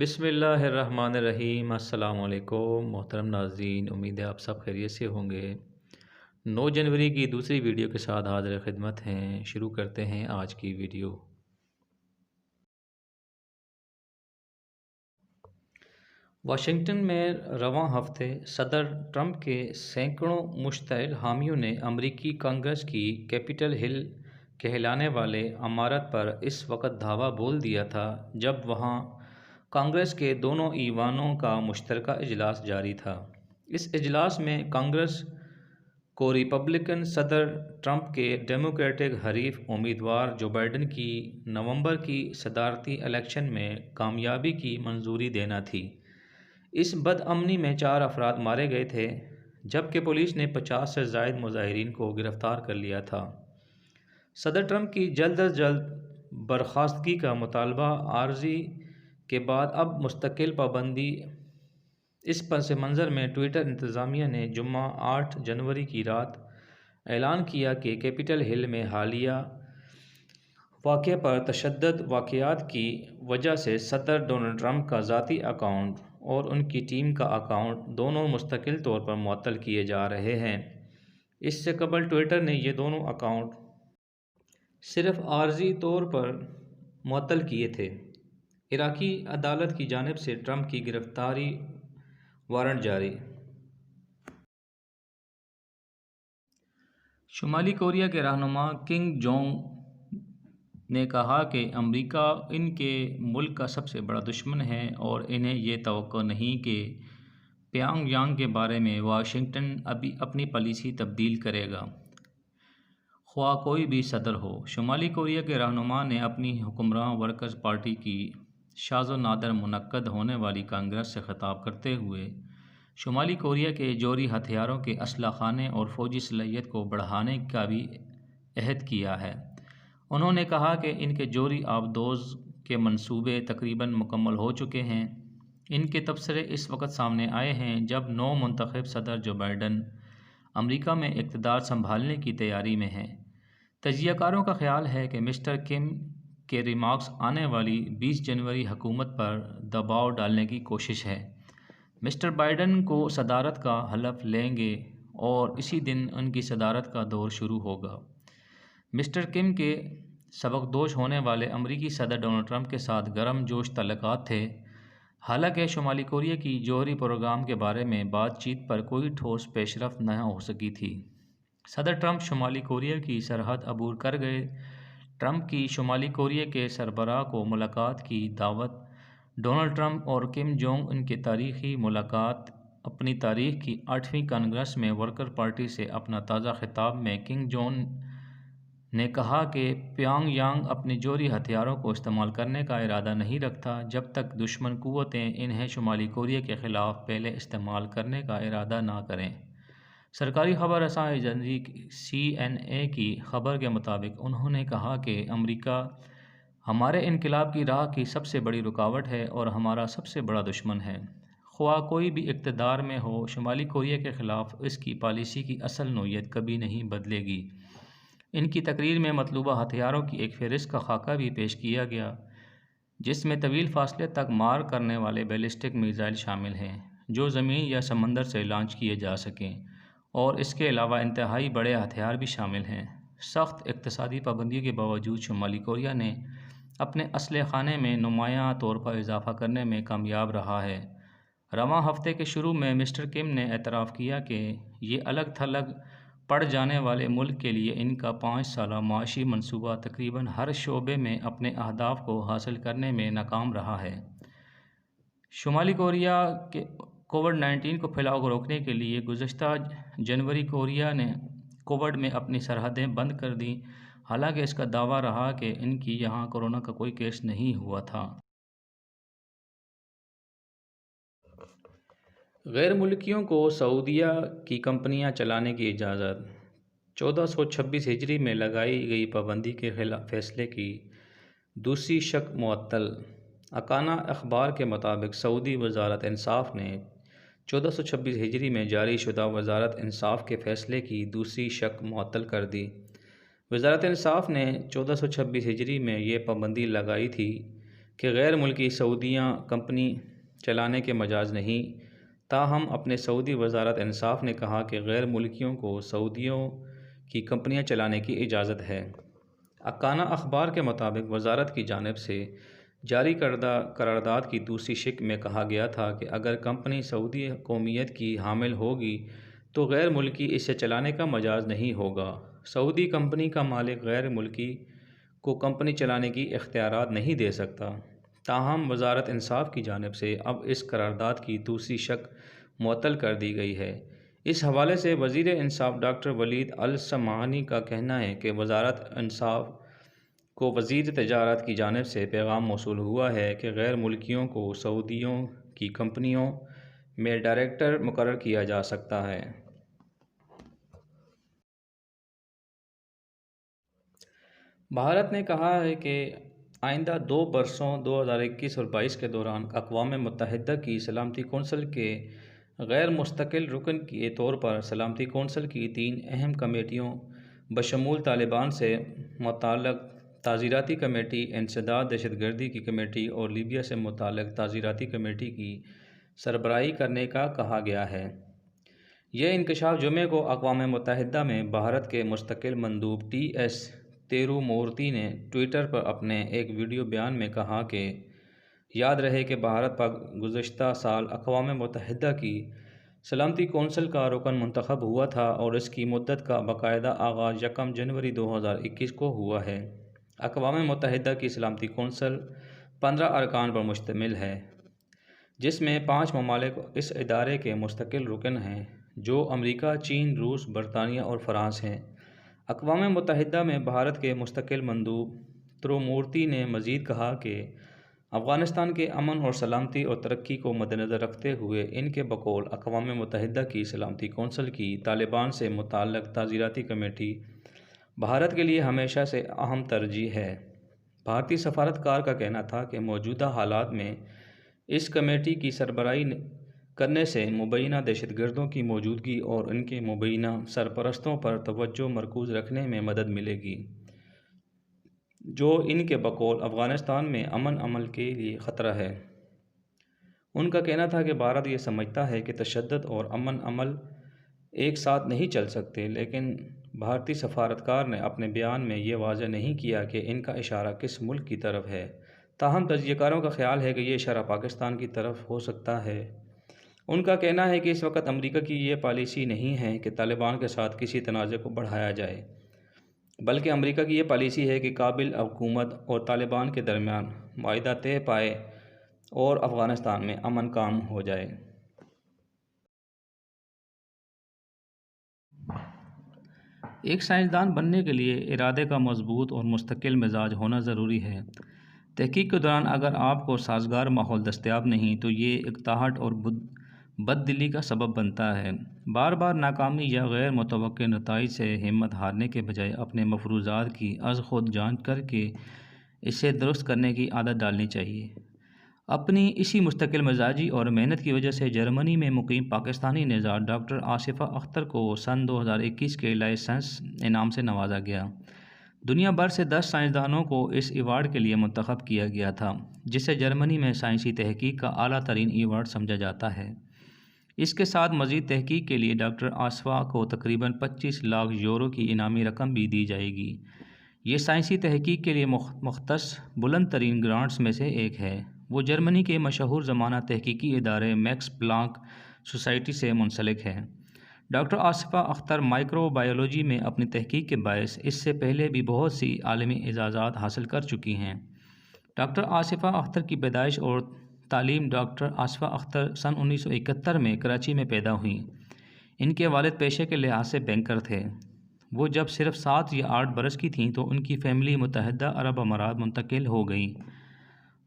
بسم اللہ الرحمن الرحیم۔ السلام علیکم محترم ناظرین، امید ہے آپ سب خیریت سے ہوں گے۔ 9 جنوری کی دوسری ویڈیو کے ساتھ حاضر خدمت ہیں۔ شروع کرتے ہیں آج کی ویڈیو۔ واشنگٹن میں رواں ہفتے صدر ٹرمپ کے سینکڑوں مشتعل حامیوں نے امریکی کانگریس کی کیپٹل ہل کہلانے والے عمارت پر اس وقت دھاوا بول دیا تھا جب وہاں کانگریس کے دونوں ایوانوں کا مشترکہ اجلاس جاری تھا۔ اس اجلاس میں کانگریس کو ریپبلکن صدر ٹرمپ کے ڈیموکریٹک حریف امیدوار جو بائیڈن کی نومبر کی صدارتی الیکشن میں کامیابی کی منظوری دینا تھی۔ اس بدامنی میں 4 افراد مارے گئے تھے جبکہ پولیس نے 50 سے زائد مظاہرین کو گرفتار کر لیا تھا۔ صدر ٹرمپ کی جلد از جلد برخاستگی کا مطالبہ عارضی کے بعد اب مستقل پابندی۔ اس پس منظر میں ٹوئٹر انتظامیہ نے جمعہ 8 جنوری کی رات اعلان کیا کہ کیپٹل ہل میں حالیہ واقعے پر تشدد واقعات کی وجہ سے صدر ڈونلڈ ٹرمپ کا ذاتی اکاؤنٹ اور ان کی ٹیم کا اکاؤنٹ دونوں مستقل طور پر معطل کیے جا رہے ہیں۔ اس سے قبل ٹوئٹر نے یہ دونوں اکاؤنٹ صرف عارضی طور پر معطل کیے تھے۔ عراقی عدالت کی جانب سے ٹرمپ کی گرفتاری وارنٹ جاری۔ شمالی کوریا کے رہنما کنگ جونگ نے کہا کہ امریکہ ان کے ملک کا سب سے بڑا دشمن ہے اور انہیں یہ توقع نہیں کہ پیانگ یانگ کے بارے میں واشنگٹن ابھی اپنی پالیسی تبدیل کرے گا، خواہ کوئی بھی صدر ہو۔ شمالی کوریا کے رہنما نے اپنی حکمراں ورکرز پارٹی کی شاذ و نادر منعقد ہونے والی کانگریس سے خطاب کرتے ہوئے شمالی کوریا کے جوہری ہتھیاروں کے اسلحہ خانے اور فوجی صلاحیت کو بڑھانے کا بھی عہد کیا ہے۔ انہوں نے کہا کہ ان کے جوہری آبدوز کے منصوبے تقریباً مکمل ہو چکے ہیں۔ ان کے تبصرے اس وقت سامنے آئے ہیں جب نو منتخب صدر جو بائیڈن امریکہ میں اقتدار سنبھالنے کی تیاری میں ہیں۔ تجزیہ کاروں کا خیال ہے کہ مسٹر کم کے ریمارکس آنے والی 20 جنوری حکومت پر دباؤ ڈالنے کی کوشش ہے۔ مسٹر بائیڈن کو صدارت کا حلف لیں گے اور اسی دن ان کی صدارت کا دور شروع ہوگا۔ مسٹر کم کے سبکدوش ہونے والے امریکی صدر ڈونلڈ ٹرمپ کے ساتھ گرم جوش تعلقات تھے، حالانکہ شمالی کوریا کی جوہری پروگرام کے بارے میں بات چیت پر کوئی ٹھوس پیش رفت نہ ہو سکی تھی۔ صدر ٹرمپ شمالی کوریا کی سرحد عبور کر گئے۔ ٹرمپ کی شمالی کوریا کے سربراہ کو ملاقات کی دعوت۔ ڈونلڈ ٹرمپ اور کم جونگ ان کی تاریخی ملاقات۔ اپنی تاریخ کی 8ویں کانگریس میں ورکر پارٹی سے اپنا تازہ خطاب میں کنگ جونگ نے کہا کہ پیانگ یانگ اپنے جوہری ہتھیاروں کو استعمال کرنے کا ارادہ نہیں رکھتا جب تک دشمن قوتیں انہیں شمالی کوریا کے خلاف پہلے استعمال کرنے کا ارادہ نہ کریں۔ سرکاری خبر رساں ایجنسی CNN کی خبر کے مطابق انہوں نے کہا کہ امریکہ ہمارے انقلاب کی راہ کی سب سے بڑی رکاوٹ ہے اور ہمارا سب سے بڑا دشمن ہے۔ خواہ کوئی بھی اقتدار میں ہو، شمالی کوریا کے خلاف اس کی پالیسی کی اصل نوعیت کبھی نہیں بدلے گی۔ ان کی تقریر میں مطلوبہ ہتھیاروں کی ایک فہرست کا خاکہ بھی پیش کیا گیا جس میں طویل فاصلے تک مار کرنے والے بیلسٹک میزائل شامل ہیں جو زمین یا سمندر سے لانچ کیے جا سکیں، اور اس کے علاوہ انتہائی بڑے ہتھیار بھی شامل ہیں۔ سخت اقتصادی پابندیوں کے باوجود شمالی کوریا نے اپنے اسلحہ خانے میں نمایاں طور پر اضافہ کرنے میں کامیاب رہا ہے۔ رواں ہفتے کے شروع میں مسٹر کم نے اعتراف کیا کہ یہ الگ تھلگ پڑ جانے والے ملک کے لیے ان کا 5 سالہ معاشی منصوبہ تقریباً ہر شعبے میں اپنے اہداف کو حاصل کرنے میں ناکام رہا ہے۔ شمالی کوریا کے کووڈ-19 کو پھیلاؤ کو روکنے کے لیے گزشتہ جنوری کوریا نے کووڈ میں اپنی سرحدیں بند کر دیں، حالانکہ اس کا دعویٰ رہا کہ ان کی یہاں کورونا کا کوئی کیس نہیں ہوا تھا۔ غیر ملکیوں کو سعودیہ کی کمپنیاں چلانے کی اجازت۔ 1426 ہجری میں لگائی گئی پابندی کے فیصلے کی دوسری شق معطل۔ اکانا اخبار کے مطابق سعودی وزارت انصاف نے 1426 ہجری میں جاری شدہ وزارت انصاف کے فیصلے کی دوسری شق معطل کر دی۔ وزارت انصاف نے 1426 ہجری میں یہ پابندی لگائی تھی کہ غیر ملکی سعودیہ کمپنی چلانے کے مجاز نہیں، تاہم اپنے سعودی وزارت انصاف نے کہا کہ غیر ملکیوں کو سعودیوں کی کمپنیاں چلانے کی اجازت ہے۔ اکانا اخبار کے مطابق وزارت کی جانب سے جاری کردہ قرارداد کی دوسری شق میں کہا گیا تھا کہ اگر کمپنی سعودی قومیت کی حامل ہوگی تو غیر ملکی اسے چلانے کا مجاز نہیں ہوگا۔ سعودی کمپنی کا مالک غیر ملکی کو کمپنی چلانے کی اختیارات نہیں دے سکتا۔ تاہم وزارت انصاف کی جانب سے اب اس قرارداد کی دوسری شق معطل کر دی گئی ہے۔ اس حوالے سے وزیر انصاف ڈاکٹر ولید السمعانی کا کہنا ہے کہ وزارت انصاف کو وزیر تجارت کی جانب سے پیغام موصول ہوا ہے کہ غیر ملکیوں کو سعودیوں کی کمپنیوں میں ڈائریکٹر مقرر کیا جا سکتا ہے۔ بھارت نے کہا ہے کہ آئندہ 2 برسوں 2021 اور 22 کے دوران اقوام متحدہ کی سلامتی کونسل کے غیر مستقل رکن کے طور پر سلامتی کونسل کی 3 اہم کمیٹیوں بشمول طالبان سے متعلق تعزیراتی کمیٹی، انسداد دہشت گردی کی کمیٹی اور لیبیا سے متعلق تعزیراتی کمیٹی کی سربراہی کرنے کا کہا گیا ہے۔ یہ انکشاف جمعے کو اقوام متحدہ میں بھارت کے مستقل مندوب ٹی ایس تیرومورتی نے ٹوئٹر پر اپنے ایک ویڈیو بیان میں کہا کہ یاد رہے کہ بھارت گزشتہ سال اقوام متحدہ کی سلامتی کونسل کا رکن منتخب ہوا تھا اور اس کی مدت کا باقاعدہ آغاز 1 جنوری 2021 کو ہوا ہے۔ اقوام متحدہ کی سلامتی کونسل 15 ارکان پر مشتمل ہے، جس میں 5 ممالک اس ادارے کے مستقل رکن ہیں، جو امریکہ، چین، روس، برطانیہ اور فرانس ہیں۔ اقوام متحدہ میں بھارت کے مستقل مندوب ترومورتی نے مزید کہا کہ افغانستان کے امن اور سلامتی اور ترقی کو مدنظر رکھتے ہوئے ان کے بقول اقوام متحدہ کی سلامتی کونسل کی طالبان سے متعلق تعزیراتی کمیٹی بھارت کے لیے ہمیشہ سے اہم ترجیح ہے۔ بھارتی سفارتکار کا کہنا تھا کہ موجودہ حالات میں اس کمیٹی کی سربراہی کرنے سے مبینہ دہشت گردوں کی موجودگی اور ان کے مبینہ سرپرستوں پر توجہ مرکوز رکھنے میں مدد ملے گی، جو ان کے بقول افغانستان میں امن کے لیے خطرہ ہے۔ ان کا کہنا تھا کہ بھارت یہ سمجھتا ہے کہ تشدد اور امن ایک ساتھ نہیں چل سکتے، لیکن بھارتی سفارتکار نے اپنے بیان میں یہ واضح نہیں کیا کہ ان کا اشارہ کس ملک کی طرف ہے۔ تاہم تجزیہ کاروں کا خیال ہے کہ یہ اشارہ پاکستان کی طرف ہو سکتا ہے۔ ان کا کہنا ہے کہ اس وقت امریکہ کی یہ پالیسی نہیں ہے کہ طالبان کے ساتھ کسی تنازع کو بڑھایا جائے، بلکہ امریکہ کی یہ پالیسی ہے کہ کابل حکومت اور طالبان کے درمیان معاہدہ طے پائے اور افغانستان میں امن قائم ہو جائے۔ ایک سائنسدان بننے کے لیے ارادے کا مضبوط اور مستقل مزاج ہونا ضروری ہے۔ تحقیق کے دوران اگر آپ کو سازگار ماحول دستیاب نہیں تو یہ اقداحٹ اور بد دلی کا سبب بنتا ہے۔ بار بار ناکامی یا غیر متوقع نتائج سے ہمت ہارنے کے بجائے اپنے مفروضات کی از خود جانچ کر کے اسے درست کرنے کی عادت ڈالنی چاہیے۔ اپنی اسی مستقل مزاجی اور محنت کی وجہ سے جرمنی میں مقیم پاکستانی نژاد ڈاکٹر آصفہ اختر کو سن 2021 کے لائسنس انعام سے نوازا گیا۔ دنیا بھر سے 10 سائنسدانوں کو اس ایوارڈ کے لیے منتخب کیا گیا تھا، جسے جرمنی میں سائنسی تحقیق کا اعلیٰ ترین ایوارڈ سمجھا جاتا ہے۔ اس کے ساتھ مزید تحقیق کے لیے ڈاکٹر آصفہ کو تقریباً 25 لاکھ یورو کی انعامی رقم بھی دی جائے گی۔ یہ سائنسی تحقیق کے لیے مختص بلند ترین گرانٹس میں سے ایک ہے۔ وہ جرمنی کے مشہور زمانہ تحقیقی ادارے میکس پلانک سوسائٹی سے منسلک ہے۔ Doctor Asifa Akhtar microbiology میں اپنی تحقیق کے باعث اس سے پہلے بھی بہت سی عالمی اعزازات حاصل کر چکی ہیں۔ ڈاکٹر آصفہ اختر کی پیدائش اور تعلیم ڈاکٹر آصفہ اختر سن 1971 میں کراچی میں پیدا ہوئیں۔ ان کے والد پیشے کے لحاظ سے بینکر تھے۔ وہ جب صرف 7 یا 8 برس کی تھیں تو ان کی فیملی متحدہ عرب امارات منتقل ہو گئی،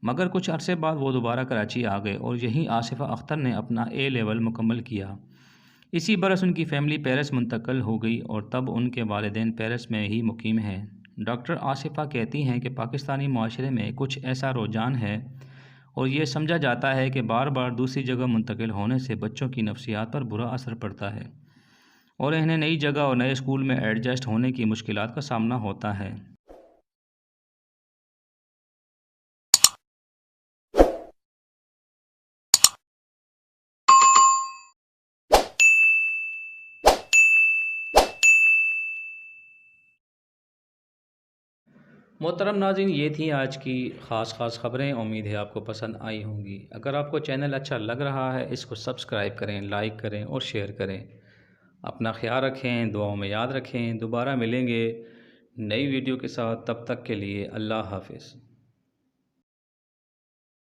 مگر کچھ عرصے بعد وہ دوبارہ کراچی آ گئے اور یہیں آصفہ اختر نے اپنا اے لیول مکمل کیا۔ اسی برس ان کی فیملی پیرس منتقل ہو گئی اور تب ان کے والدین پیرس میں ہی مقیم ہیں۔ ڈاکٹر آصفہ کہتی ہیں کہ پاکستانی معاشرے میں کچھ ایسا رجحان ہے اور یہ سمجھا جاتا ہے کہ بار بار دوسری جگہ منتقل ہونے سے بچوں کی نفسیات پر برا اثر پڑتا ہے اور انہیں نئی جگہ اور نئے اسکول میں ایڈجسٹ ہونے کی مشکلات کا سامنا ہوتا ہے۔ محترم ناظرین، یہ تھی آج کی خاص خبریں، امید ہے آپ کو پسند آئی ہوں گی۔ اگر آپ کو چینل اچھا لگ رہا ہے اس کو سبسکرائب کریں، لائک کریں اور شیئر کریں۔ اپنا خیال رکھیں، دعاؤں میں یاد رکھیں۔ دوبارہ ملیں گے نئی ویڈیو کے ساتھ، تب تک کے لیے اللہ حافظ۔